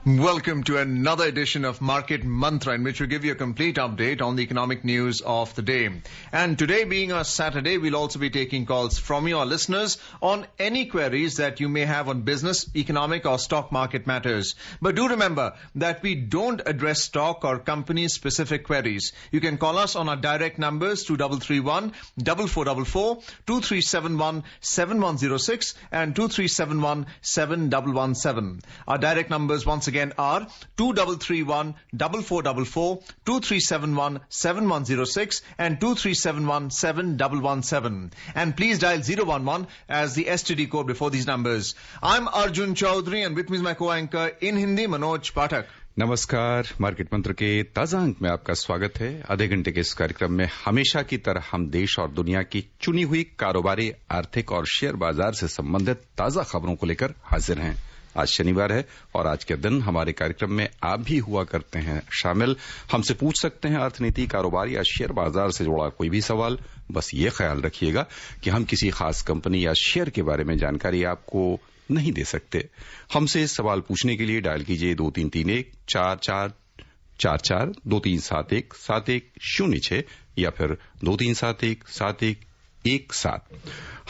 Welcome to another edition of Market Mantra, in which we give you a complete update on the economic news of the day. And today being a Saturday, we'll also be taking calls from you, our listeners, on any queries that you may have on business, economic or stock market matters. But do remember that we don't address stock or company-specific queries. You can call us on our direct numbers 2331 4444, 2371 7106 and 2371 7117. Our direct numbers once again are 2331 4444, 2371 7106 and 2371 7117. And please dial 011 as the STD code before these numbers. I'm Arjun Chaudhary and with me is my co-anchor in Hindi, Manoj Pathak. नमस्कार। Market मंत्र के ताजा अंक में आपका स्वागत है। आधे घंटे के इस कार्यक्रम में हमेशा की तरह हम देश और दुनिया की चुनी हुई कारोबारी, आर्थिक और शेयर बाजार से संबंधित ताजा खबरों को लेकर हाजिर हैं। आज शनिवार है और आज के दिन हमारे कार्यक्रम में आप भी हुआ करते हैं शामिल। हमसे पूछ सकते हैं अर्थनीति, कारोबार या शेयर बाजार से जुड़ा कोई भी सवाल। बस ये ख्याल रखिएगा कि हम किसी खास कंपनी या शेयर के बारे में जानकारी आपको नहीं दे सकते। हमसे सवाल पूछने के लिए डायल कीजिए 2331 4444 2371 7106 या फिर 2371 7117।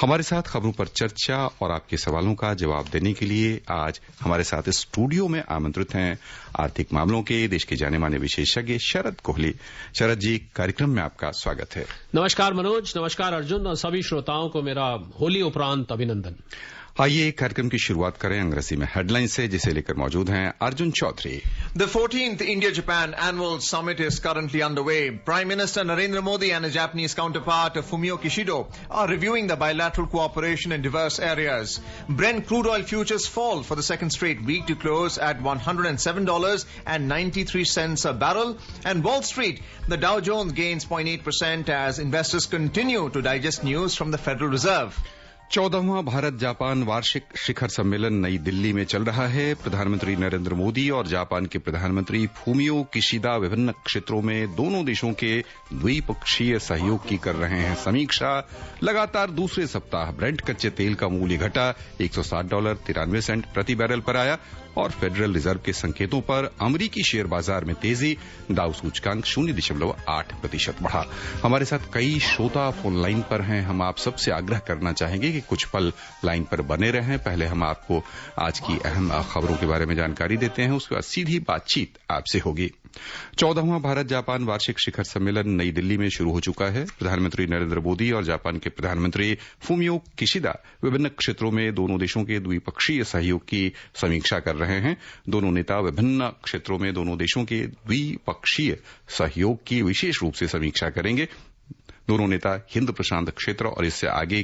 हमारे साथ खबरों पर चर्चा और आपके सवालों का जवाब देने के लिए आज हमारे साथ स्टूडियो में आमंत्रित हैं आर्थिक मामलों के देश के जाने माने विशेषज्ञ शरद कोहली। शरद जी, कार्यक्रम में आपका स्वागत है। नमस्कार मनोज, नमस्कार अर्जुन और सभी श्रोताओं को मेरा होली उपरांत अभिनंदन। आइए कार्यक्रम की शुरुआत करें अंग्रेजी में हेडलाइन से, जिसे लेकर मौजूद हैं Arjun Chaudhary. The 14th India-Japan Annual Summit is currently underway. Prime Minister Narendra Modi and his Japanese counterpart Fumio Kishida are reviewing the bilateral cooperation in diverse areas. Brent crude oil futures fall for the second straight week to close at $107.93 a barrel. And Wall Street, the Dow Jones gains 0.8% as investors continue to digest news from the Federal Reserve. 14वां Bharat Japan वार्षिक शिखर सम्मेलन नई दिल्ली में चल रहा है। प्रधानमंत्री नरेंद्र मोदी और जापान के प्रधानमंत्री फूमियो किशिदा विभिन्न क्षेत्रों में दोनों देशों के द्विपक्षीय सहयोग की कर रहे हैं समीक्षा। लगातार दूसरे सप्ताह ब्रेंट कच्चे तेल का मूल्य घटा $160.93 प्रति बैरल पर आया और फेडरल रिजर्व के संकेतों पर अमरीकी शेयर बाजार में तेजी। दाउ सूचकांक 0.8% बढ़ा। हमारे साथ कई श्रोता फोन लाइन पर हैं। हम आप सबसे आग्रह करना चाहेंगे कि कुछ पल लाइन पर बने रहें। पहले हम आपको आज की अहम खबरों के बारे में जानकारी देते हैं, उसके बाद सीधी बातचीत आपसे होगी। 14वां भारत जापान वार्षिक शिखर सम्मेलन नई दिल्ली में शुरू हो चुका है। प्रधानमंत्री नरेंद्र मोदी और जापान के प्रधानमंत्री फूमियो किशिदा विभिन्न क्षेत्रों में दोनों देशों के द्विपक्षीय सहयोग की समीक्षा कर रहे हैं। दोनों नेता विभिन्न क्षेत्रों में दोनों देशों के द्विपक्षीय सहयोग की विशेष रूप से समीक्षा करेंगे। दोनों नेता हिंद प्रशांत क्षेत्र और इससे आगे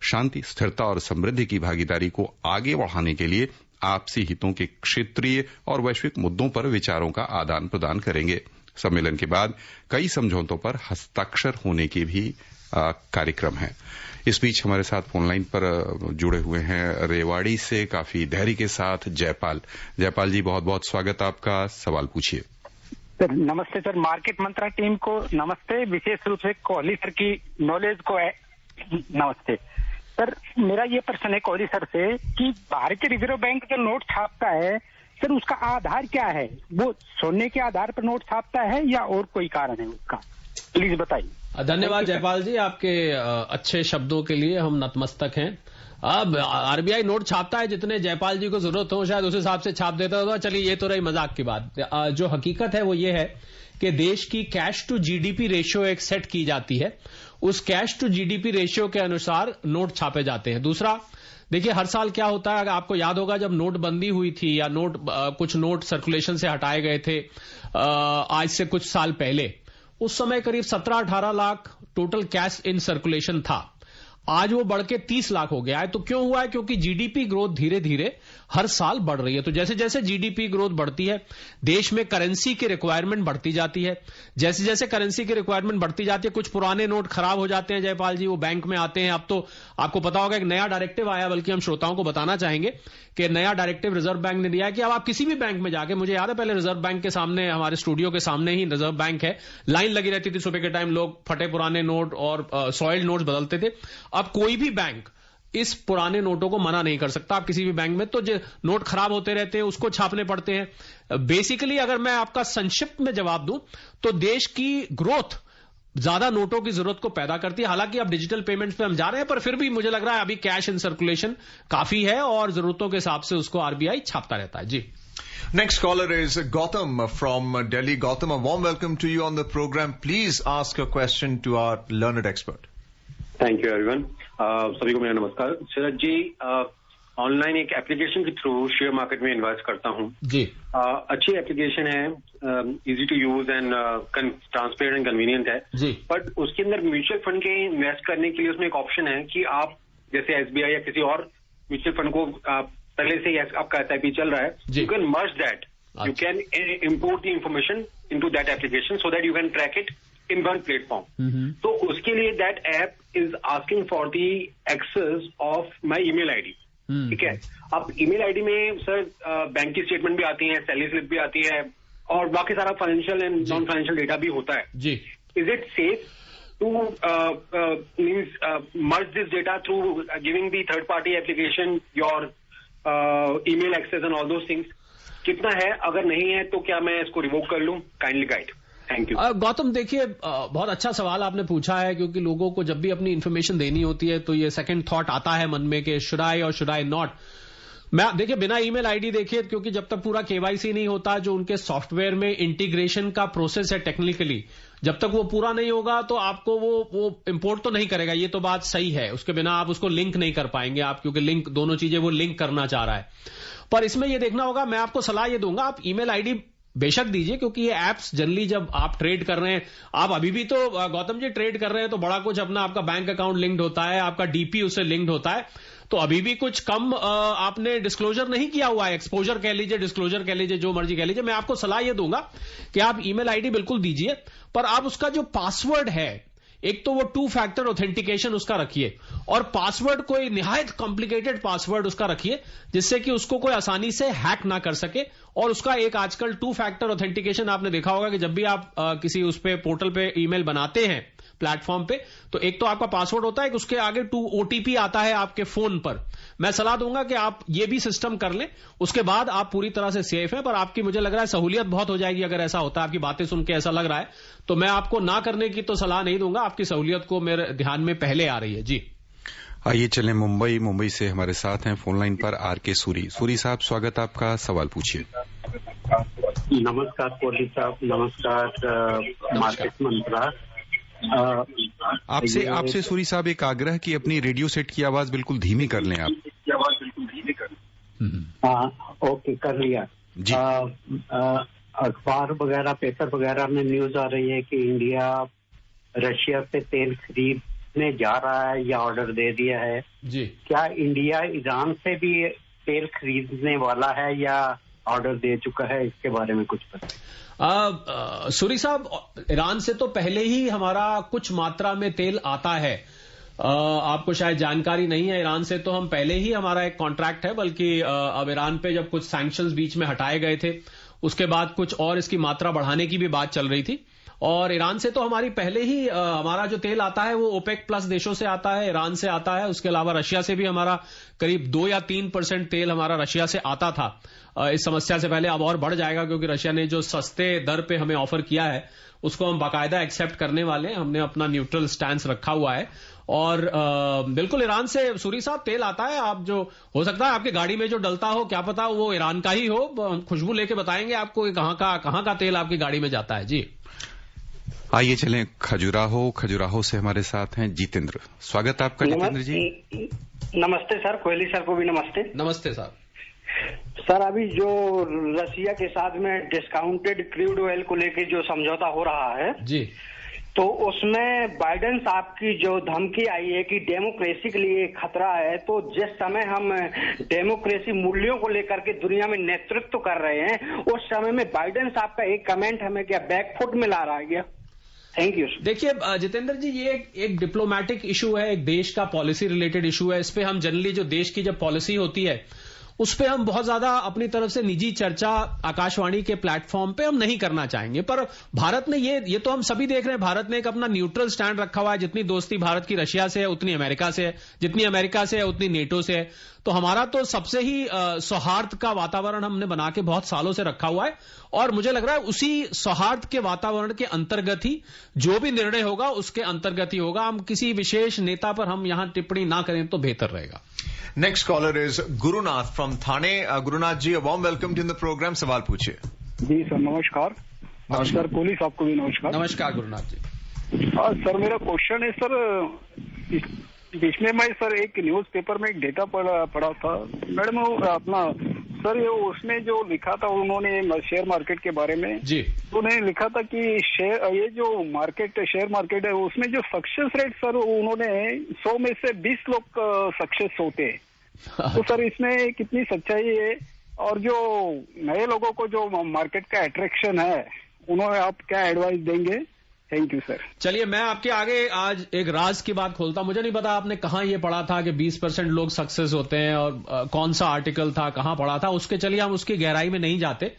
शांति, स्थिरता और समृद्धि की भागीदारी को आगे बढ़ाने के लिए आपसी हितों के क्षेत्रीय और वैश्विक मुद्दों पर विचारों का आदान प्रदान करेंगे। सम्मेलन के बाद कई समझौतों पर हस्ताक्षर होने के भी कार्यक्रम हैं। इस बीच हमारे साथ फोनलाइन पर जुड़े हुए हैं रेवाड़ी से काफी धैर्य के साथ जयपाल। जयपाल जी, बहुत बहुत स्वागत आपका। सवाल पूछिए। सर नमस्ते सर, मार्केट मंत्रा टीम को नमस्ते, विशेष रूप से कोहली सर की नॉलेज को नमस्ते। सर मेरा ये प्रश्न है कोहली सर से कि भारतीय रिजर्व बैंक जो नोट छापता है सर, उसका आधार क्या है? वो सोने के आधार पर नोट छापता है या और कोई कारण है उसका? प्लीज बताइए। धन्यवाद जयपाल जी, आपके अच्छे शब्दों के लिए हम नतमस्तक हैं। अब आरबीआई नोट छापता है जितने जयपाल जी को जरूरत हो शायद उस हिसाब से छाप देता होगा। चलिए ये तो रही मजाक की बात। जो हकीकत है वो ये है कि देश की कैश टू जीडीपी रेशियो एक सेट की जाती है। उस कैश टू जीडीपी रेशियो के अनुसार नोट छापे जाते हैं। दूसरा, देखिए हर साल क्या होता है, आपको याद होगा जब नोटबंदी हुई थी या कुछ नोट सर्कुलेशन से हटाए गए थे आज से कुछ साल पहले, उस समय करीब 17-18 lakh total cash in circulation था। आज वो बढ़ के 30 लाख हो गया है। तो क्यों हुआ है? क्योंकि जीडीपी ग्रोथ धीरे धीरे हर साल बढ़ रही है। तो जैसे जैसे जीडीपी ग्रोथ बढ़ती है, देश में करेंसी की रिक्वायरमेंट बढ़ती जाती है। जैसे जैसे करेंसी की रिक्वायरमेंट बढ़ती जाती है, कुछ पुराने नोट खराब हो जाते हैं जयपाल जी, वो बैंक में आते हैं। अब तो आपको पता होगा एक नया डायरेक्टिव आया, बल्कि हम श्रोताओं को बताना चाहेंगे कि नया डायरेक्टिव रिजर्व बैंक ने दिया है कि अब आप किसी भी बैंक में जाके, मुझे याद है पहले रिजर्व बैंक के सामने, हमारे स्टूडियो के सामने ही रिजर्व बैंक है, लाइन लगी रहती थी सुबह के टाइम, लोग फटे पुराने नोट और सॉइल्ड नोट्स बदलते थे। अब कोई भी बैंक इस पुराने नोटों को मना नहीं कर सकता। आप किसी भी बैंक में, तो जो नोट खराब होते रहते हैं उसको छापने पड़ते हैं। बेसिकली अगर मैं आपका संक्षिप्त में जवाब दूं तो देश की ग्रोथ ज्यादा नोटों की जरूरत को पैदा करती है। हालांकि अब डिजिटल पेमेंट्स पे हम जा रहे हैं, पर फिर भी मुझे लग रहा है अभी कैश इन सर्कुलेशन काफी है और जरूरतों के हिसाब से उसको आरबीआई छापता रहता है। जी। Next caller is Gautam from Delhi. Gautam, a warm welcome to you on the program. Please ask a question to our learned expert. Thank you everyone. सभी को मेरा नमस्कार। शरद जी, ऑनलाइन एक एप्लीकेशन के थ्रू शेयर मार्केट में invest करता हूँ जी। अच्छी एप्लीकेशन है, easy to use and transparent and convenient है जी। बट उसके अंदर म्यूचुअल फंड के इन्वेस्ट करने के लिए उसमें एक ऑप्शन है कि आप जैसे एसबीआई या किसी और म्यूचुअल फंड को पहले से ही आपका एसआईपी चल रहा है, you can merge that, you can import the information into that application so that you can track it in one platform. तो उसके लिए that app is asking for the access of my email ID. ठीक है, अब email ID में sir bank की statement भी आती है, सैलरी स्लिप भी आती है और बाकी सारा financial and non financial data भी होता है जी। Is it safe to means merge this data through giving the third party application your email access and all those things? कितना है, अगर नहीं है तो क्या मैं इसको रिवोक कर लूं? Kindly guide. Thank you. Gautam, देखिए बहुत अच्छा सवाल आपने पूछा है, क्योंकि लोगों को जब भी अपनी इन्फॉर्मेशन देनी होती है तो ये सेकंड थॉट आता है मन में कि शुड आई और शुड आई नॉट। मैं देखिए बिना ईमेल आईडी देखिए, क्योंकि जब तक पूरा केवाईसी नहीं होता, जो उनके सॉफ्टवेयर में इंटीग्रेशन का प्रोसेस है टेक्निकली, जब तक वो पूरा नहीं होगा तो आपको वो इंपोर्ट तो नहीं करेगा। ये तो बात सही है, उसके बिना आप उसको लिंक नहीं कर पाएंगे आप, क्योंकि लिंक दोनों चीजें वो लिंक करना चाह रहा है। पर इसमें ये देखना होगा, मैं आपको सलाह ये दूंगा, आप ईमेल आईडी बेशक दीजिए, क्योंकि ये एप्स जनरली जब आप ट्रेड कर रहे हैं, आप अभी भी तो गौतम जी ट्रेड कर रहे हैं तो बड़ा कुछ अपना आपका बैंक अकाउंट लिंक्ड होता है, आपका डीपी उससे लिंक्ड होता है, तो अभी भी कुछ कम आपने डिस्क्लोजर नहीं किया हुआ है, एक्सपोजर कह लीजिए, डिस्क्लोजर कह लीजिए, जो मर्जी कह लीजिए। मैं आपको सलाह यह दूंगा कि आप ईमेल आईडी बिल्कुल दीजिए, पर आप उसका जो पासवर्ड है, एक तो वो 2 फैक्टर ऑथेंटिकेशन उसका रखिए, और पासवर्ड कोई निहायत कॉम्प्लिकेटेड पासवर्ड उसका रखिए जिससे कि उसको कोई आसानी से हैक ना कर सके। और उसका एक आजकल 2 फैक्टर ऑथेंटिकेशन आपने देखा होगा कि जब भी आप किसी उस पे पोर्टल पे ईमेल बनाते हैं प्लेटफॉर्म पे, तो एक तो आपका पासवर्ड होता है, उसके आगे 2 ओटीपी आता है आपके फोन पर। मैं सलाह दूंगा कि आप ये भी सिस्टम कर लें, उसके बाद आप पूरी तरह से सेफ हैं। पर आपकी मुझे लग रहा है सहूलियत बहुत हो जाएगी अगर ऐसा होता है, आपकी बातें सुन के ऐसा लग रहा है, तो मैं आपको ना करने की तो सलाह नहीं दूंगा, आपकी सहूलियत को मेरे ध्यान में पहले आ रही है जी। आइए चलें मुंबई से हमारे साथ हैं फोन लाइन पर आरके सूरी साहब, स्वागत आपका, सवाल पूछिए। नमस्कार कोहली साहब, नमस्कार मार्केट मंत्रा। आपसे सूरी साहब एक आग्रह कि अपनी रेडियो सेट की आवाज बिल्कुल धीमी कर लें आप। हाँ, ओके, कर लिया जी। अखबार वगैरह, पेपर वगैरह में न्यूज आ रही है कि इंडिया रशिया से तेल खरीदने जा रहा है या ऑर्डर दे दिया है जी। क्या इंडिया ईरान से भी तेल खरीदने वाला है या ऑर्डर दे चुका है? इसके बारे में कुछ पता? सूरी साहब, ईरान से तो पहले ही हमारा कुछ मात्रा में तेल आता है, आपको शायद जानकारी नहीं है। ईरान से तो हम पहले ही हमारा एक कॉन्ट्रैक्ट है, बल्कि अब ईरान पे जब कुछ सैंक्शंस बीच में हटाए गए थे, उसके बाद कुछ और इसकी मात्रा बढ़ाने की भी बात चल रही थी। और ईरान से तो हमारी पहले ही हमारा जो तेल आता है वो ओपेक प्लस देशों से आता है, ईरान से आता है। उसके अलावा रशिया से भी हमारा करीब 2 या 3% तेल हमारा रशिया से आता था इस समस्या से पहले। अब और बढ़ जाएगा, क्योंकि रशिया ने जो सस्ते दर पे हमें ऑफर किया है उसको हम बाकायदा एक्सेप्ट करने वाले हैं। हमने अपना न्यूट्रल स्टैंस रखा हुआ है। और बिल्कुल ईरान से सूरी साहब तेल आता है। आप जो हो सकता है आपकी गाड़ी में जो डलता हो, क्या पता वो ईरान का ही हो, खुशबू लेके बताएंगे आपको कि कहां का तेल आपकी गाड़ी में जाता है जी। आइए चलें खजुराहो से हमारे साथ हैं जितेंद्र, स्वागत आपका जितेंद्र जी। नमस्ते सर, कोहली सर को भी नमस्ते। नमस्ते सर। सर, अभी जो रशिया के साथ में डिस्काउंटेड क्रूड ऑयल को लेकर जो समझौता हो रहा है जी, तो उसमें बाइडेन साहब की जो धमकी आई है कि डेमोक्रेसी के लिए खतरा है, तो जिस समय हम डेमोक्रेसी मूल्यों को लेकर के दुनिया में नेतृत्व कर रहे हैं, उस समय में बाइडेन साहब का एक कमेंट हमें क्या बैकफुट में ला रहा है क्या? Thank you. देखिए जितेंद्र जी, ये एक डिप्लोमेटिक इशू है, एक देश का पॉलिसी रिलेटेड इशू है। इस पे हम जनरली जो देश की जब पॉलिसी होती है उस पे हम बहुत ज्यादा अपनी तरफ से निजी चर्चा आकाशवाणी के प्लेटफॉर्म पे हम नहीं करना चाहेंगे। पर भारत ने ये तो हम सभी देख रहे हैं, भारत ने एक अपना न्यूट्रल स्टैंड रखा हुआ है। जितनी दोस्ती भारत की रशिया से है उतनी अमेरिका से है, जितनी अमेरिका से है उतनी नेटो से है। तो हमारा तो सबसे ही सौहार्द का वातावरण हमने बना के बहुत सालों से रखा हुआ है, और मुझे लग रहा है उसी सौहार्द के वातावरण के अंतर्गत ही जो भी निर्णय होगा उसके अंतर्गत ही होगा। हम किसी विशेष नेता पर हम यहां टिप्पणी ना करें तो बेहतर रहेगा। Next caller is Gurunath from Thane. Gurunath ji, a warm welcome to the programme. सवाल पूछिए। जी सर, नमस्कार। सर कोहली साहब को भी नमस्कार। नमस्कार गुरुनाथ जी। सर मेरा क्वेश्चन है सर, बीच में मैं सर एक न्यूज़पेपर में एक डेटा पढ़ा था मैडम, अपना सर ये उसमें जो लिखा था उन्होंने शेयर मार्केट के बारे में जी, उन्होंने लिखा था कि ये जो शेयर मार्केट है उसमें जो सक्सेस रेट सर उन्होंने 100 में से 20 लोग सक्सेस होते हैं। तो सर इसमें कितनी सच्चाई है, और जो नए लोगों को जो मार्केट का अट्रैक्शन है उन्होंने आप क्या एडवाइस देंगे? Thank you sir. चलिए मैं आपके आगे आज एक राज की बात खोलता हूं। मुझे नहीं पता आपने कहां ये पढ़ा था कि 20% लोग सक्सेस होते हैं, और कौन सा आर्टिकल था, कहां पढ़ा था, उसके चलिए हम उसकी गहराई में नहीं जाते।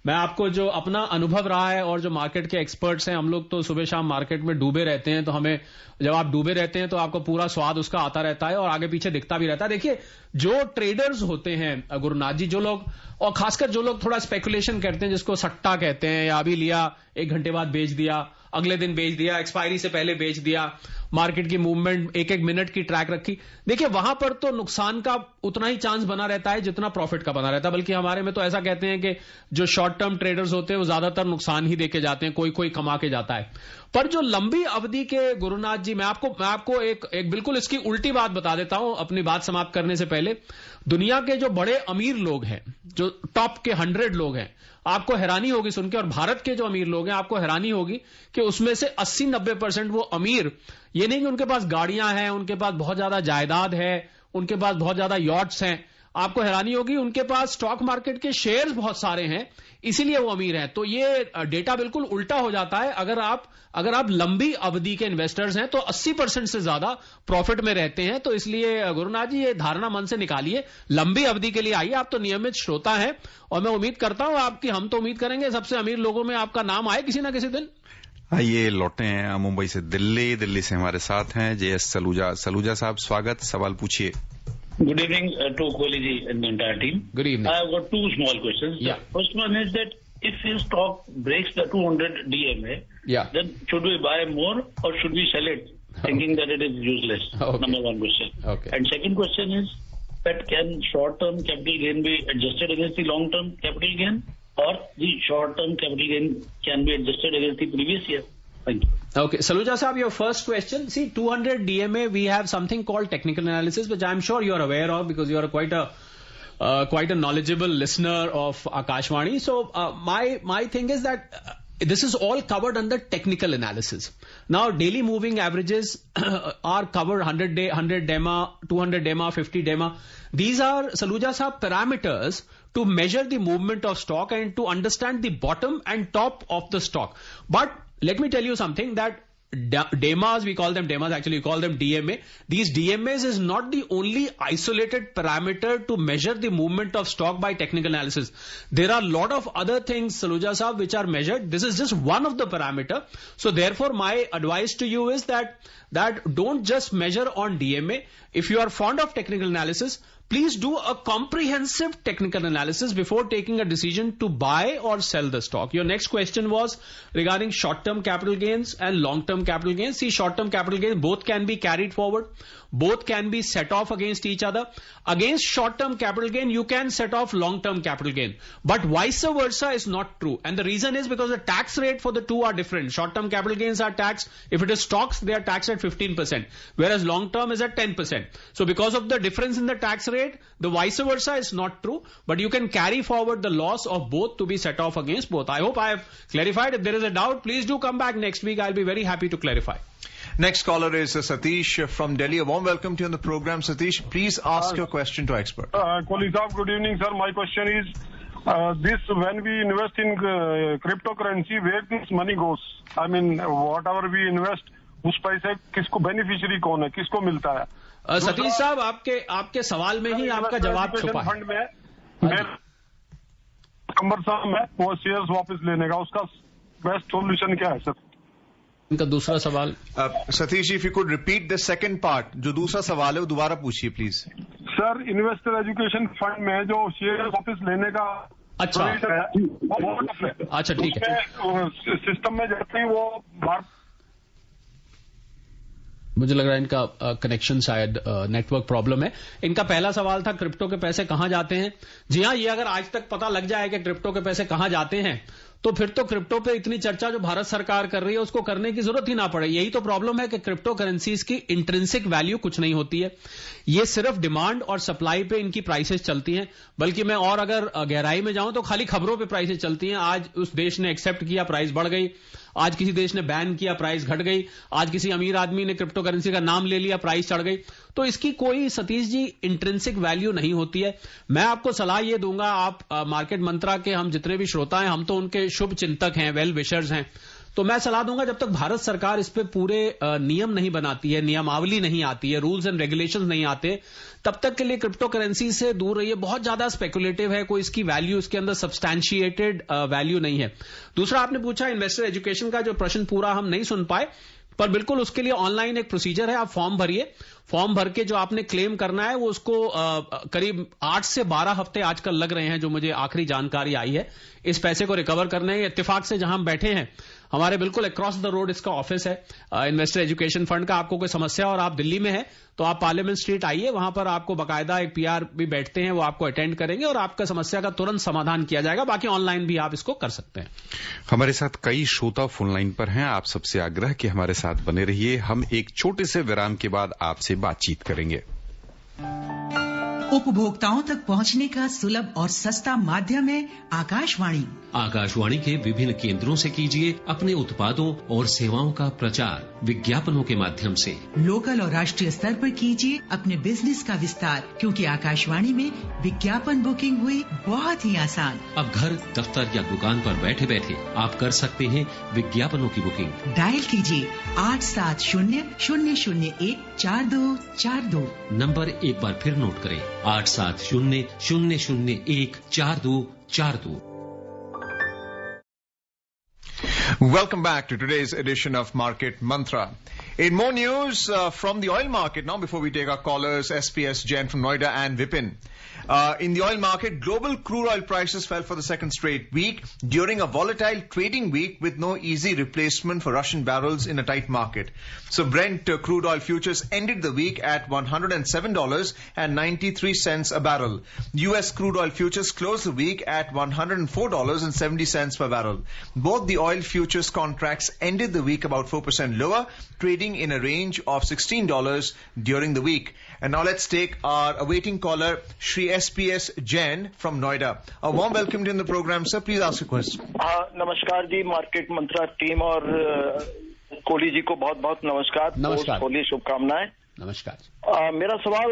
मैं आपको जो अपना अनुभव रहा है और जो मार्केट के एक्सपर्ट्स हैं, हम लोग तो सुबह शाम मार्केट में डूबे रहते हैं, तो हमें जब आप डूबे रहते हैं तो आपको पूरा स्वाद उसका आता रहता है और आगे पीछे दिखता भी रहता है। देखिए जो ट्रेडर्स होते हैं गुरुनाथ जी, जो लोग, और खासकर जो लोग थोड़ा स्पेकुलेशन करते हैं, जिसको सट्टा कहते हैं, या अभी लिया 1 घंटे बाद बेच दिया, अगले दिन बेच दिया, एक्सपायरी से पहले बेच दिया, मार्केट की मूवमेंट 1-1 मिनट की ट्रैक रखी, देखिए वहां पर तो नुकसान का उतना ही चांस बना रहता है जितना प्रॉफिट का बना रहता है। बल्कि हमारे में तो ऐसा कहते हैं कि जो शॉर्ट टर्म ट्रेडर्स होते हैं वो ज्यादातर नुकसान ही देके जाते हैं, कोई कोई कमा के जाता है। पर जो लंबी अवधि के गुरुनाथ जी, मैं आपको एक बिल्कुल इसकी उल्टी बात बता देता हूं अपनी बात समाप्त करने से पहले। दुनिया के जो बड़े अमीर लोग हैं, जो टॉप के 100 लोग हैं, आपको हैरानी होगी सुन के, और भारत के जो अमीर लोग हैं आपको हैरानी होगी कि उसमें से 80-90% वो अमीर, ये नहीं कि उनके पास गाड़ियां हैं, उनके पास बहुत ज्यादा जायदाद है, उनके पास बहुत ज्यादा यॉट्स हैं, आपको हैरानी होगी उनके पास स्टॉक मार्केट के शेयर्स बहुत सारे हैं, इसीलिए वो अमीर हैं। तो ये डेटा बिल्कुल उल्टा हो जाता है। अगर आप लंबी अवधि के इन्वेस्टर्स हैं तो 80% से ज्यादा प्रॉफिट में रहते हैं। तो इसलिए गुरुनाथ जी ये धारणा मन से निकालिए, लंबी अवधि के लिए आइए। आप तो नियमित श्रोता हैं और मैं उम्मीद करता हूं आपकी, हम तो उम्मीद करेंगे सबसे अमीर लोगों में आपका नाम आए किसी ना किसी दिन। आइए लौटे हैं मुंबई से दिल्ली से हमारे साथ हैं JS सलूजा साहब, स्वागत, सवाल पूछिए। Good evening to Kohli ji and the entire team. Good evening. I have got 2 small questions. Yeah. The first one is that if his stock breaks the 200 DMA, then should we buy more or should we sell it, thinking that it is useless? Okay. Number one question. Okay. And second question is that can short-term capital gain be adjusted against the long-term capital gain, or the short-term capital gain can be adjusted against the previous year? Thank you. Okay, Saluja Saab, your first question. See, 200 DMA, we have something called technical analysis, which I'm sure you're aware of because you're quite a knowledgeable listener of Akashvani. So, my thing is that this is all covered under technical analysis. Now, daily moving averages are covered 100 DEMA, 200 DEMA, 50 DEMA. These are, Saluja Saab, parameters to measure the movement of stock and to understand the bottom and top of the stock. But let me tell you something, that DEMAs, we call them DEMAs, actually we call them DMA. These DMAs is not the only isolated parameter to measure the movement of stock by technical analysis. There are a lot of other things, Saluja Saab, which are measured. This is just one of the parameter. So therefore my advice to you is that don't just measure on DMA. If you are fond of technical analysis, please do a comprehensive technical analysis before taking a decision to buy or sell the stock. Your next question was regarding short-term capital gains and long-term capital gains. See, short-term capital gains, both can be carried forward. Both can be set off against each other. Against short-term capital gain, you can set off long-term capital gain. But vice versa is not true. And the reason is because the tax rate for the two are different. Short-term capital gains are taxed. If it is stocks, they are taxed at 15%. Whereas long-term is at 10%. So because of the difference in the tax rate, trade, the vice versa is not true, but you can carry forward the loss of both to be set off against both. I hope I have clarified. If there is a doubt, please do come back next week. I'll be very happy to clarify. Next caller is Satish from Delhi. A warm welcome to you on the program, Satish. Please ask your question to expert. Kohli Saab, good evening, sir. My question is, when we invest in cryptocurrency, where this money goes? I mean, whatever we invest, उस पैसे किसको beneficiary कौन है, किसको मिलता है? सतीश साहब, आपके सवाल में ही आपका जवाब छुपा है. फंड में कमरसाम है वो शेयर्स वापस लेने का, उसका बेस्ट सोल्यूशन क्या है सर? इनका दूसरा सवाल. Satish, if you could repeat the second part, जो दूसरा सवाल है वो दोबारा पूछिए please. Sir, investor education fund में जो शेयर वापस लेने का अच्छा ठीक है. सिस्टम में जाते ही वो मुझे लग रहा है इनका कनेक्शन शायद नेटवर्क प्रॉब्लम है. इनका पहला सवाल था क्रिप्टो के पैसे कहां जाते हैं. जी हां, ये अगर आज तक पता लग जाए कि क्रिप्टो के पैसे कहां जाते हैं तो फिर तो क्रिप्टो पे इतनी चर्चा जो भारत सरकार कर रही है उसको करने की जरूरत ही ना पड़े. यही तो प्रॉब्लम है कि क्रिप्टो करेंसीज की इंट्रिंसिक वैल्यू कुछ नहीं होती है. ये सिर्फ डिमांड और सप्लाई पे इनकी प्राइसेस चलती हैं. बल्कि मैं और अगर गहराई में जाऊं तो खाली खबरों पे प्राइसेस चलती हैं. आज उस देश ने एक्सेप्ट किया, प्राइस बढ़ गई. आज किसी देश ने बैन किया, प्राइस घट गई. आज किसी अमीर आदमी ने क्रिप्टो करेंसी का नाम ले लिया, प्राइस चढ़ गई. तो इसकी कोई सतीश जी इंट्रिंसिक वैल्यू नहीं होती है. मैं आपको सलाह ये दूंगा, आप मार्केट मंत्रा के हम जितने भी श्रोता हैं, हम तो उनके शुभ चिंतक हैं, वेल विशर्स हैं, तो मैं सलाह दूंगा जब तक भारत सरकार इस पे पूरे नियम नहीं बनाती है, नियमावली नहीं आती है, रूल्स एंड रेगुलेशंस नहीं आते, तब तक के लिए क्रिप्टो करेंसी से दूर रहिए. बहुत ज्यादा स्पेकुलेटिव है, कोई इसकी वैल्यू, इसके अंदर सब्सटैंशिएटेड वैल्यू नहीं है. दूसरा आपने पूछा इन्वेस्टर एजुकेशन का, जो प्रश्न पूरा हम नहीं सुन पाए, पर बिल्कुल उसके लिए ऑनलाइन एक प्रोसीजर है. आप फॉर्म भरिए, फॉर्म भर के जो आपने क्लेम करना है वो उसको करीब 8 से 12 हफ्ते आजकल लग रहे हैं, जो मुझे आखिरी जानकारी आई है, इस पैसे को रिकवर करने. इत्तेफाक से जहां हम बैठे हैं, हमारे बिल्कुल अक्रॉस द रोड इसका ऑफिस है इन्वेस्टर एजुकेशन फंड का. आपको कोई समस्या और आप दिल्ली में है तो आप पार्लियामेंट स्ट्रीट आइए, वहां पर आपको बाकायदा एक पीआर भी बैठते हैं, वो आपको अटेंड करेंगे और आपका समस्या का तुरंत समाधान किया जाएगा. बाकी ऑनलाइन भी आप इसको कर सकते हैं. हमारे साथ कई श्रोता फोन लाइन पर हैं. आप सबसे आग्रह कि हमारे साथ बने रहिए. हम एक छोटे से विराम के बाद आपसे बातचीत करेंगे. उपभोक्ताओं तक पहुंचने का सुलभ और सस्ता माध्यम है आकाशवाणी. आकाशवाणी के विभिन्न केंद्रों से कीजिए अपने उत्पादों और सेवाओं का प्रचार विज्ञापनों के माध्यम से. लोकल और राष्ट्रीय स्तर पर कीजिए अपने बिजनेस का विस्तार, क्योंकि आकाशवाणी में विज्ञापन बुकिंग हुई बहुत ही आसान. अब घर, दफ्तर या दुकान पर बैठे बैठे आप कर सकते हैं विज्ञापनों की बुकिंग. डायल कीजिए 870-001-4242. नंबर एक बार फिर नोट करें, 870-001-4242. Welcome back to today's edition of Market Mantra. In more news from the oil market now, before we take our callers, SPS Jain from Noida and Vipin. In the oil market, global crude oil prices fell for the second straight week during a volatile trading week with no easy replacement for Russian barrels in a tight market. So Brent crude oil futures ended the week at $107.93 a barrel. US crude oil futures closed the week at $104.70 per barrel. Both the oil futures contracts ended the week about 4% lower, trading in a range of $16 during the week. And now let's take our awaiting caller, Shri SPS Jain from Noida. A warm welcome to the program, sir. Please ask your question. नमस्कार जी, market मंत्रा team और कोहली जी को बहुत बहुत नमस्कार. होली शुभकामनाएं. नमस्कार. मेरा सवाल,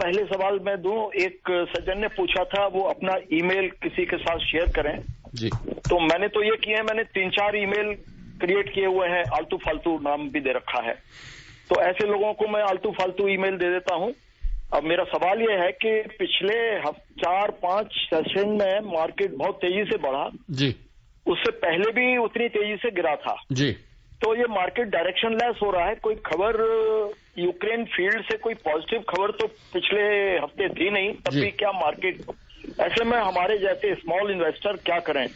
पहले सवाल मैं दूं. एक सज्जन ने पूछा था वो अपना ईमेल किसी के साथ शेयर करें जी. तो मैंने तो ये किया है, मैंने 3-4 ईमेल क्रिएट किए हुए हैं, आलतू फालतू नाम भी दे रखा है. तो ऐसे लोगों को मैं आलतू फालतू ईमेल दे देता हूं. अब मेरा सवाल यह है कि पिछले 4-5 सेशन में मार्केट बहुत तेजी से बढ़ा जी, उससे पहले भी उतनी तेजी से गिरा था जी. तो ये मार्केट डायरेक्शन लेस हो रहा है. कोई खबर यूक्रेन फील्ड से कोई पॉजिटिव खबर तो पिछले हफ्ते थी नहीं, तब भी क्या मार्केट, ऐसे में हमारे जैसे स्मॉल इन्वेस्टर क्या करें?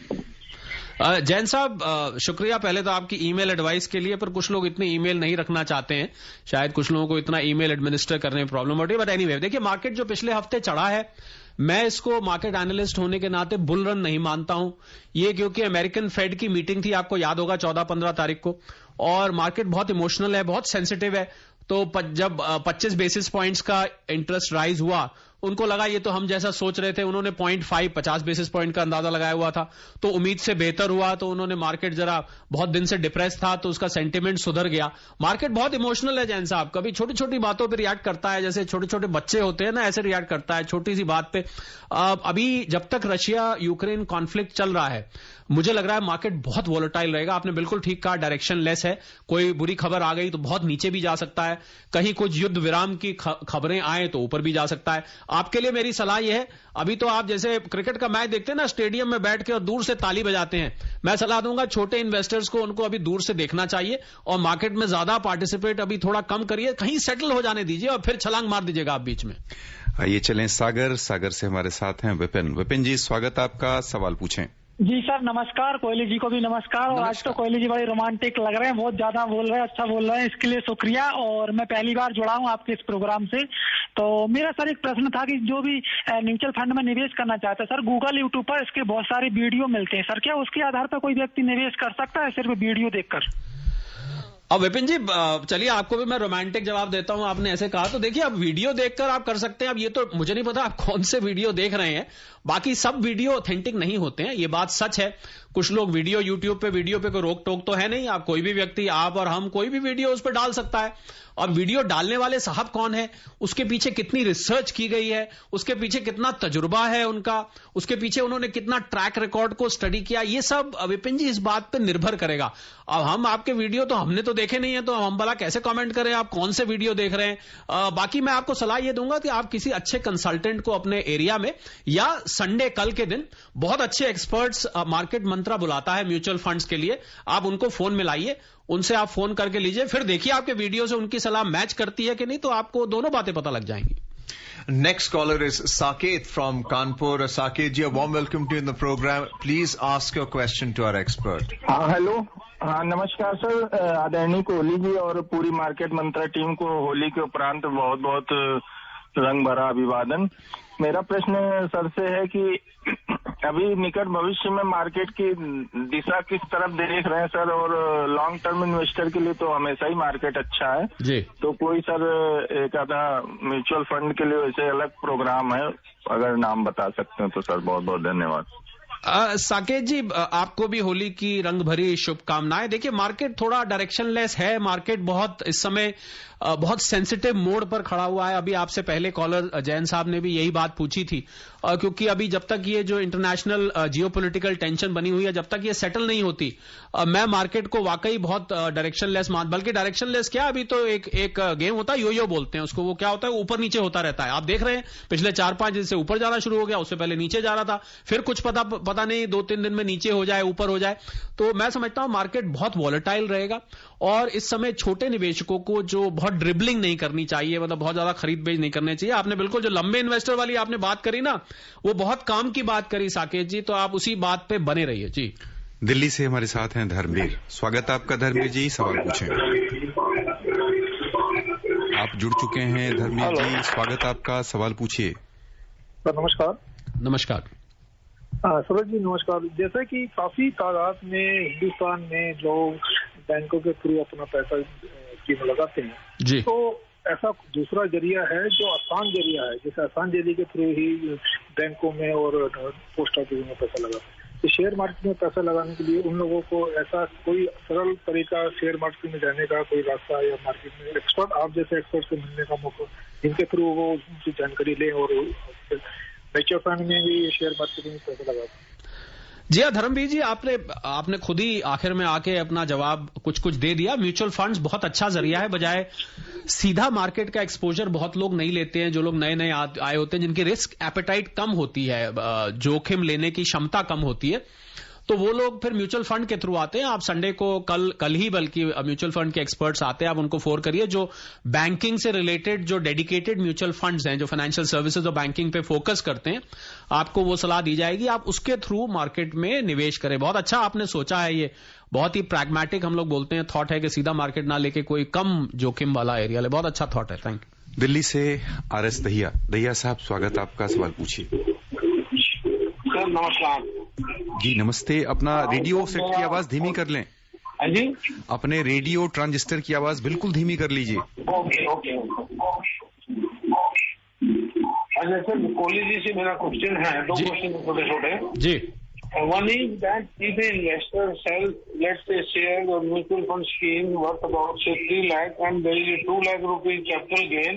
जैन साहब, शुक्रिया पहले तो आपकी ईमेल एडवाइस के लिए, पर कुछ लोग इतने ईमेल नहीं रखना चाहते हैं. शायद कुछ लोगों को इतना ईमेल एडमिनिस्टर करने में प्रॉब्लम हो रही है. बट एनीवे, देखिए मार्केट जो पिछले हफ्ते चढ़ा है, मैं इसको मार्केट एनालिस्ट होने के नाते बुल रन नहीं मानता हूं. ये क्योंकि अमेरिकन फेड की मीटिंग थी, आपको याद होगा 14-15 तारीख को, और मार्केट बहुत इमोशनल है, बहुत सेंसिटिव है. तो जब 25 बेसिस पॉइंट्स का इंटरेस्ट राइज हुआ उनको लगा ये तो हम जैसा सोच रहे थे, उन्होंने 50 बेसिस पॉइंट का अंदाजा लगाया हुआ था, तो उम्मीद से बेहतर हुआ, तो उन्होंने मार्केट जरा बहुत दिन से डिप्रेस था तो उसका सेंटिमेंट सुधर गया। मार्केट बहुत इमोशनल है जैन साहब, कभी छोटी छोटी बातों पर रिएक्ट करता है, जैसे छोटे छोटे बच्चे होते हैं ना, ऐसे रिएक्ट करता है छोटी सी बात पे। अभी जब तक रशिया यूक्रेन कॉन्फ्लिक्ट चल रहा है, मुझे लग रहा है मार्केट बहुत वॉलेटाइल रहेगा। आपने बिल्कुल ठीक कहा, डायरेक्शन लेस है, कोई बुरी खबर आ गई तो बहुत नीचे भी जा सकता है, कहीं कुछ युद्ध विराम की खबरें आए तो ऊपर भी जा सकता है। आपके लिए मेरी सलाह यह है, अभी तो आप जैसे क्रिकेट का मैच देखते हैं ना, स्टेडियम में बैठ के और दूर से ताली बजाते हैं, मैं सलाह दूंगा छोटे इन्वेस्टर्स को उनको अभी दूर से देखना चाहिए और मार्केट में ज्यादा पार्टिसिपेट अभी थोड़ा कम करिए, कहीं सेटल हो जाने दीजिए और फिर छलांग मार दीजिएगा आप बीच में। आइए चलें सागर से हमारे साथ हैं विपिन जी, स्वागत आपका, सवाल पूछें। जी सर नमस्कार, कोहली जी को भी नमस्कार। और आज तो कोहली जी बड़े रोमांटिक लग रहे हैं, बहुत ज्यादा बोल रहे हैं, अच्छा बोल रहे हैं, इसके लिए शुक्रिया। और मैं पहली बार जुड़ा हूं आपके इस प्रोग्राम से। तो मेरा सर एक प्रश्न था कि जो भी म्यूचुअल फंड में निवेश करना चाहता है सर, गूगल यूट्यूब पर इसके बहुत सारे वीडियो मिलते हैं सर, क्या उसके आधार पर कोई व्यक्ति निवेश कर सकता है सिर्फ वीडियो देखकर? अब विपिन जी चलिए आपको भी मैं रोमांटिक जवाब देता हूं, आपने ऐसे कहा तो देखिए अब वीडियो देखकर आप कर सकते हैं। अब ये तो मुझे नहीं पता आप कौन से वीडियो देख रहे हैं, बाकी सब वीडियो ऑथेंटिक नहीं होते हैं, ये बात सच है। कुछ लोग यूट्यूब पे वीडियो पे कोई रोक टोक तो है नहीं, आप कोई भी व्यक्ति, आप और हम कोई भी वीडियो उस पर डाल सकता है। और वीडियो डालने वाले साहब कौन है, उसके पीछे कितनी रिसर्च की गई है, उसके पीछे कितना तजुर्बा है उनका, उसके पीछे उन्होंने कितना ट्रैक रिकॉर्ड को स्टडी किया, ये सब विपिन जी इस बात पे निर्भर करेगा। अब हम आपके वीडियो तो हमने तो देखे नहीं है, तो हम भला कैसे कमेंट करें आप कौन से वीडियो देख रहे हैं। बाकी मैं आपको सलाह ये दूंगा कि आप किसी अच्छे कंसल्टेंट को अपने एरिया में, या संडे कल के दिन बहुत अच्छे एक्सपर्ट्स मार्केट मंत्रा बुलाता है म्यूचुअल फंड्स के लिए, आप उनको फोन में लाइए, उनसे आप फोन करके लीजिए, फिर देखिए आपके वीडियो से उनकी सलाह मैच करती है कि नहीं, तो आपको दोनों बातें पता लग जाएंगी। Next caller is Saket from Kanpur. Saket ji, a warm welcome to you in the program. Please ask your question to our expert. Hello, हाँ नमस्कार सर, आदरणीय कोहली जी और पूरी मार्केट मंत्रा टीम को होली के उपरांत बहुत बहुत रंग भरा अभिवादन। मेरा प्रश्न सर से है कि अभी निकट भविष्य में मार्केट की दिशा किस तरफ देख रहे हैं सर, और लॉन्ग टर्म इन्वेस्टर के लिए तो हमेशा ही मार्केट अच्छा है जी, तो कोई सर एक आधा म्यूचुअल फंड के लिए वैसे अलग प्रोग्राम है, अगर नाम बता सकते हैं तो सर बहुत बहुत धन्यवाद। साकेत जी आपको भी होली की रंग भरी शुभकामनाएं। देखिए मार्केट थोड़ा डायरेक्शनलेस है, मार्केट बहुत इस समय बहुत सेंसिटिव मोड पर खड़ा हुआ है। अभी आपसे पहले कॉलर जैन साहब ने भी यही बात पूछी थी, क्योंकि अभी जब तक ये जो इंटरनेशनल जियोपॉलिटिकल टेंशन बनी हुई है, जब तक ये सेटल नहीं होती, मैं मार्केट को वाकई बहुत डायरेक्शनलेस बल्कि डायरेक्शनलेस क्या, अभी तो एक गेम होता है, यो बोलते हैं उसको, वो क्या होता है, ऊपर नीचे होता रहता है। आप देख रहे हैं पिछले 4-5 दिन से ऊपर जाना शुरू हो गया, उससे पहले नीचे जा रहा था, फिर कुछ पता नहीं 2-3 दिन में नीचे हो जाए ऊपर हो जाए। तो मैं समझता हूं मार्केट बहुत वॉलेटाइल रहेगा, और इस समय छोटे निवेशकों को जो बहुत ड्रिबलिंग नहीं करनी चाहिए, मतलब बहुत ज्यादा खरीद बेच नहीं करनी चाहिए। आपने बिल्कुल जो लंबे इन्वेस्टर वाली आपने बात करी ना, वो बहुत काम की बात करी साकेत जी, तो आप उसी बात पे बने रहिए जी। दिल्ली से हमारे साथ हैं धर्मवीर, स्वागत आपका धर्मवीर जी, सवाल पूछें। आप जुड़ चुके हैं धर्मवीर जी, स्वागत आपका, सवाल पूछिए। सर नमस्कार। नमस्कार सूरज जी नमस्कार। जैसे कि काफी तादाद में हिंदुस्तान में लोग बैंकों के थ्रू अपना पैसा स्कीम लगाते हैं जी, तो ऐसा दूसरा जरिया है जो आसान जरिया है, जैसे आसान जरिए के थ्रू ही बैंकों में और पोस्ट ऑफिस में पैसा लगाते हैं। तो शेयर मार्केट में पैसा लगाने के लिए उन लोगों को ऐसा कोई सरल तरीका शेयर मार्केट में जाने का कोई रास्ता, या मार्केट में एक्सपर्ट आप जैसे एक्सपर्ट से मिलने का मौका, जिनके थ्रू वो उनकी जानकारी लें और म्यूचुअल फंड में भी शेयर मार्केट में पैसा लगाते हैं? जी हाँ धर्मवीर जी, आपने खुद ही आखिर में आके अपना जवाब कुछ दे दिया। म्यूचुअल फंड्स बहुत अच्छा जरिया है, बजाय सीधा मार्केट का एक्सपोजर बहुत लोग नहीं लेते हैं। जो लोग नए आए होते हैं, जिनकी रिस्क एपेटाइट कम होती है, जोखिम लेने की क्षमता कम होती है, तो वो लोग फिर म्यूचुअल फंड के थ्रू आते हैं। आप संडे को कल ही बल्कि म्यूचुअल फंड के एक्सपर्ट्स आते हैं, आप उनको फोन करिए। जो बैंकिंग से रिलेटेड जो डेडिकेटेड म्यूचुअल फंड्स हैं, जो फाइनेंशियल सर्विसेज और बैंकिंग पे फोकस करते हैं, आपको वो सलाह दी जाएगी, आप उसके थ्रू मार्केट में निवेश करें। बहुत अच्छा आपने सोचा है, ये बहुत ही प्रैग्मेटिक हम लोग बोलते हैं थॉट है कि सीधा मार्केट ना लेके कोई कम जोखिम वाला एरिया ले। बहुत अच्छा थॉट है, थैंक यू। दिल्ली से RS दहिया साहब, स्वागत आपका, सवाल पूछिए। नमस्कार जी नमस्ते। अपना रेडियो सेट की आवाज धीमी कर लें जी, अपने रेडियो ट्रांजिस्टर की आवाज बिल्कुल धीमी कर लीजिए। ओके। अच्छा सर, कोहली जी से मेरा क्वेश्चन है, 2 क्वेश्चन छोटे छोटे जी। One is that if an investor sells, let's say, shares or mutual fund scheme worth about say 3 lakh and there is a 2 lakh rupees capital gain,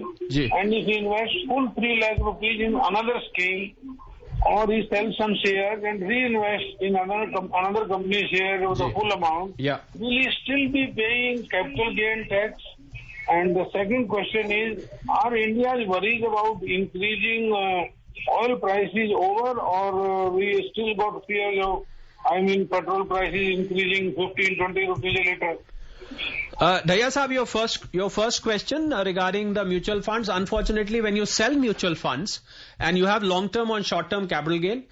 and if he invests full 3 lakh rupees in another scheme, or he sells some shares and reinvests in another company share with the full amount, will he still be paying capital gain tax? And the second question is, are India's worries about increasing oil prices over, or we still got fears of, petrol prices increasing 15-20 rupees a liter? Daya Saab, your first question regarding the mutual funds. Unfortunately, when you sell mutual funds and you have long-term or short-term capital gain,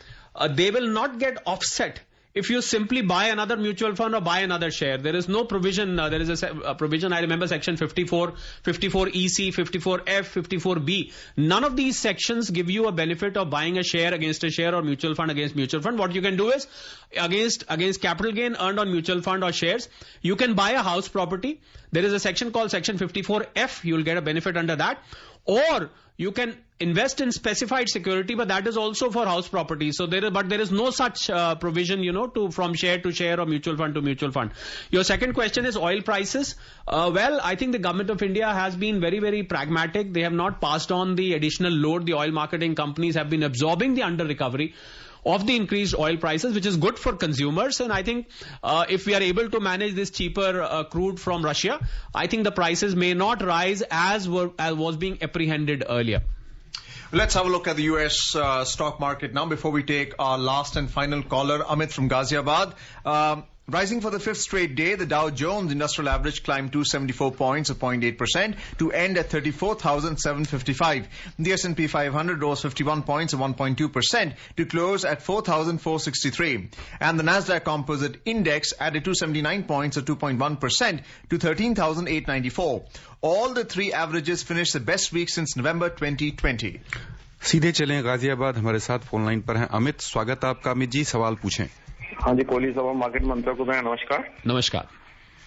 they will not get offset if you simply buy another mutual fund or buy another share. There is no provision. There is a provision. I remember section 54, 54EC, 54F, 54B. None of these sections give you a benefit of buying a share against a share or mutual fund against mutual fund. What you can do is against capital gain earned on mutual fund or shares, you can buy a house property. There is a section called section 54F. You will get a benefit under that. Or you can invest in specified security, but that is also for house property. So there is no such provision, from share to share or mutual fund to mutual fund. Your second question is oil prices. Well, I think the government of India has been very, very pragmatic. They have not passed on the additional load. The oil marketing companies have been absorbing the under recovery of the increased oil prices, which is good for consumers. And I think if we are able to manage this cheaper crude from Russia, I think the prices may not rise as was being apprehended earlier. Let's have a look at the US stock market now before we take our last and final caller, Amit from Ghaziabad. Rising for the 5th straight day, the Dow Jones Industrial Average climbed 274 points, or 0.8%, to end at 34,755. The S&P 500 rose 51 points, or 1.2%, to close at 4,463. And the Nasdaq Composite Index added 279 points, or 2.1%, to 13,894. All the three averages finished the best week since November 2020. सीधे चलें गाजियाबाद, हमारे साथ phone line पर हैं अमित। स्वागत आपका अमित जी, सवाल पूछें। हाँ जी, कोहली साहब, मार्केट मंत्र को मैं नमस्कार। नमस्कार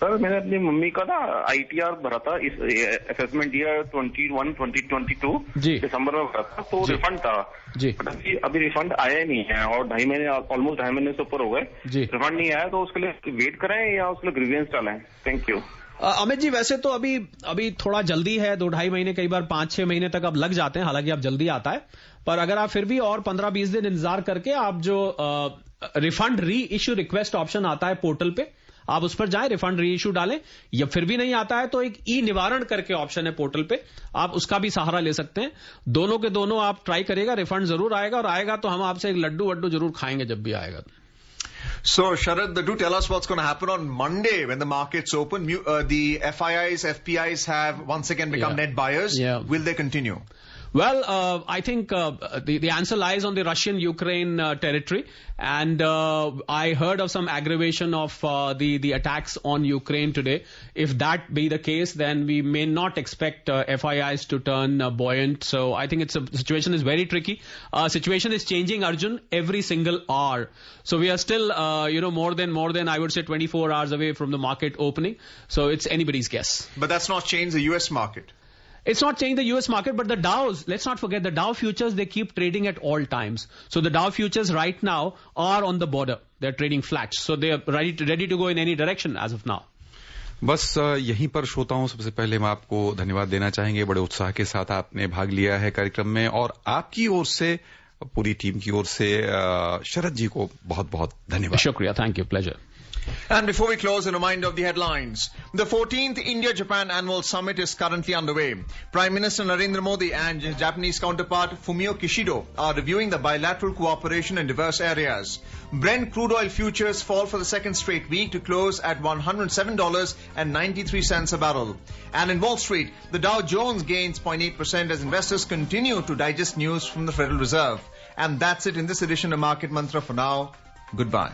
सर, मैंने अपनी मम्मी का ना ITR भरा था इस असेसमेंट ईयर 21-2022 दिसंबर में भरा था, तो रिफंड था जी। अभी रिफंड आया ही नहीं है और ऑलमोस्ट 2.5 महीने से ऊपर हो गए, रिफंड नहीं आया, तो उसके लिए वेट करें या उसके लिए ग्रीवेंस डालें? Thank you. अमित जी, वैसे तो अभी थोड़ा जल्दी है, 2-2.5 महीने, कई बार 5-6 महीने तक अब लग जाते हैं, हालांकि अब जल्दी आता है, पर अगर आप फिर भी और 15-20 दिन इंतजार करके आप जो रिफंड री इश्यू रिक्वेस्ट ऑप्शन आता है पोर्टल पे, आप उस पर जाएं, रिफंड री इश्यू डालें, या फिर भी नहीं आता है तो एक ई निवारण करके ऑप्शन है पोर्टल पे, आप उसका भी सहारा ले सकते हैं। दोनों के दोनों आप ट्राई करिएगा, रिफंड जरूर आएगा, और आएगा तो हम आपसे एक लड्डू वड्डू जरूर खाएंगे जब भी आएगा। So, Sharad, do tell us what's going to happen on Monday when the markets open. The FIIs, FPIs have once again become net buyers. Will they continue? Well, I think the answer lies on the Russian-Ukraine territory, and I heard of some aggravation of the attacks on Ukraine today. If that be the case, then we may not expect FIIs to turn buoyant. So I think the situation is very tricky. Situation is changing, Arjun, every single hour. So we are still, more than I would say 24 hours away from the market opening. So it's anybody's guess. But that's not changed the US market. It's not changing the US market, but the Dows, let's not forget the Dow futures, they keep trading at all times. So the Dow futures right now are on the border. They're trading flat. So they are ready to go in any direction as of now. बस यहीं पर श्रोताओं, सबसे पहले हम आपको धन्यवाद देना चाहेंगे। बड़े उत्साह के साथ आपने भाग लिया है कार्यक्रम में, और आपकी ओर से, पूरी टीम की ओर से शरद जी को बहुत बहुत धन्यवाद। शुक्रिया, thank you, pleasure. And before we close, a reminder of the headlines. The 14th India-Japan Annual Summit is currently underway. Prime Minister Narendra Modi and his Japanese counterpart Fumio Kishida are reviewing the bilateral cooperation in diverse areas. Brent crude oil futures fall for the second straight week to close at $107.93 a barrel. And in Wall Street, the Dow Jones gains 0.8% as investors continue to digest news from the Federal Reserve. And that's it in this edition of Market Mantra for now. Goodbye.